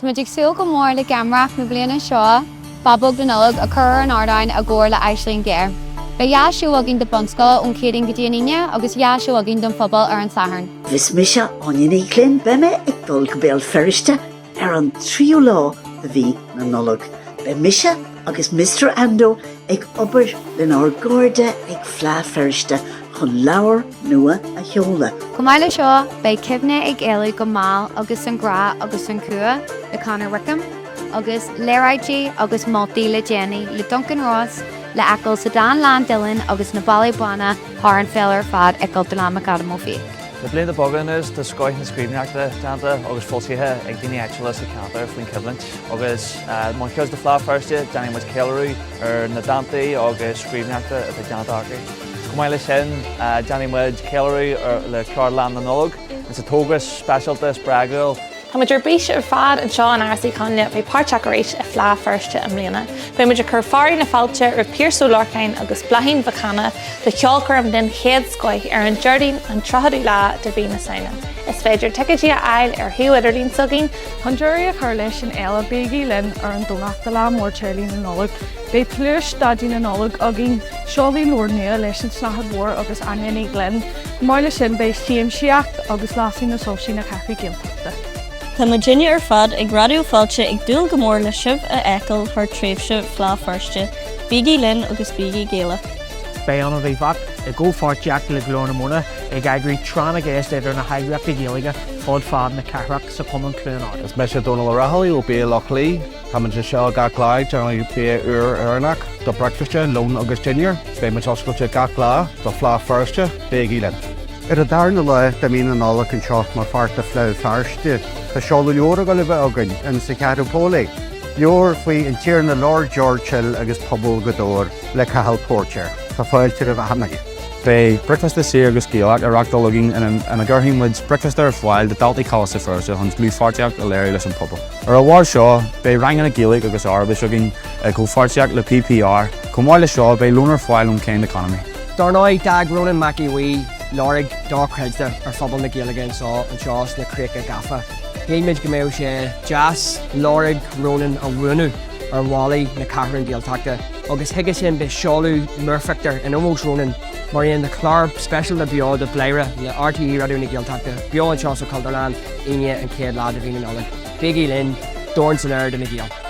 Tá siúl go mór le gamraach na bliana seo, Babog de Nollag a chur an ardain a ggóir le aislinn géir. Ba jaisiú agin de bonscoil ón céading go dtíanaine agus jaisiú agin don phobal ar an saharn. Bhís mise hAoine ní Churraoin beme ag Gaeilge Bhéal Feirste ar an tréimhse a bhí na Nollag. Be mise agus Mr. Ando ag obair linn ár gcóirde ag Fleadh Feirste chun leabhar nua a sheoladh. Comáile seo ba cibhne ag éalaigh go máil agus an grá agus an cua le Conor Wickham, agus léráidí agus moltaí le Jenny le Duncan Ross, le acail sa Dan Lan Dillon agus na Balaí Buana thar an féilear fad gCultúrlann McAdam Ó Fiaich. Na blian de bogan is de scoith na scríbneachta deanta agus fósaithe ag daoine eitiúla sa ceantar faoin cibhlint. Agus má ceos de Fleadh Feirste deanaí muid ceiliúradh ar na dantaí agus scríbneachta a bheith deantacha. Comáile sin deanaí muid ceiliúradh le chroíúil na Nollag is a tógas speisialta spleodrach. Tá muidir bís ar fad an seo an airsaí chunne bhí páirteach éis a Fleadh Feirste am mbliana. Ba muidir chur fairí na fáilte ar píorsúlárchain agus bhliain bhachanna le ceolcurm den chéad scoith ar an Jardín an trochadú lá de bhí na saona. Is féidir tuigeadí a ail ar hiú idirlín sugin. Chundúirí a chur leis an eile Bígí linn ar an dónachta lá mór cheirlí na Nollag. Bé pluais stadí na Nollag againn seoladh lornua leis an slachad mhór agus againn ní glynn. Máile sin bé tréimhse agus lasí na sóisií na caithfí géalteachta. Tá Virginia ar fad ag gradú fáilte ag dúil go mór le sibh a eiceil thar tréimhse Fleadh Feirste, Bígí linn agus Bígí ghaelach. Bé anna bhí bhac I go fáirteach le glóna móna ag agrií tránna géist idir na haighreachta Gaeilge fád fad na ceithreach sa Cumann Cluineáil. Is meise dóna le rathalaí ó Bhéal Lí, Támann se seo gachlaid teanna bé arnach do breicfeiste lón agus tinnear, bé me oscailte gachlá do Fleadh Feirste, Bígí linn. Ar a darna le de mí na Nollag an seo mar farta Fleadh Feirste, Tá seoladh go le bheith againn an sa ceadúpólaí. Leor faoi an tír na Lord George Hill agus pobl go dóir le Cathal Porcher, Tá fáilte a bheith hannaige. Bei breakfast is sé agus ghaelach ar rachtalagin and a gurthaim muid breakfast ar fháil de daltaí Feirste Feirste chun blú fáirteach a léir leis an pobl. Ar a bhfar seo, bei rangan na ghaelach agus arbis agin go fáirteach le PPR, comáile seo bei lúnar fháil ón céin economy. Darnáid dag Rónáin Mhic Aodha Bhuí, Lorrig dá creidte ar phobal na Gaeilge an seás na críocha gafa. Héimiid go mbeadh sé jazz, Lorrig, Rónáin a bhuanú ar bhálaí na cathair géalteachta. Agus thuige sin be seoladh murfachtar in ómós Rónáin mar íon na chlár special na beo de bléire le RTE radioú na géalteachta. Beo an seás ó Cultúrlann, aine an céad lá a bhí na Nollag. Bígí linn, dorn san air de na Gaeil.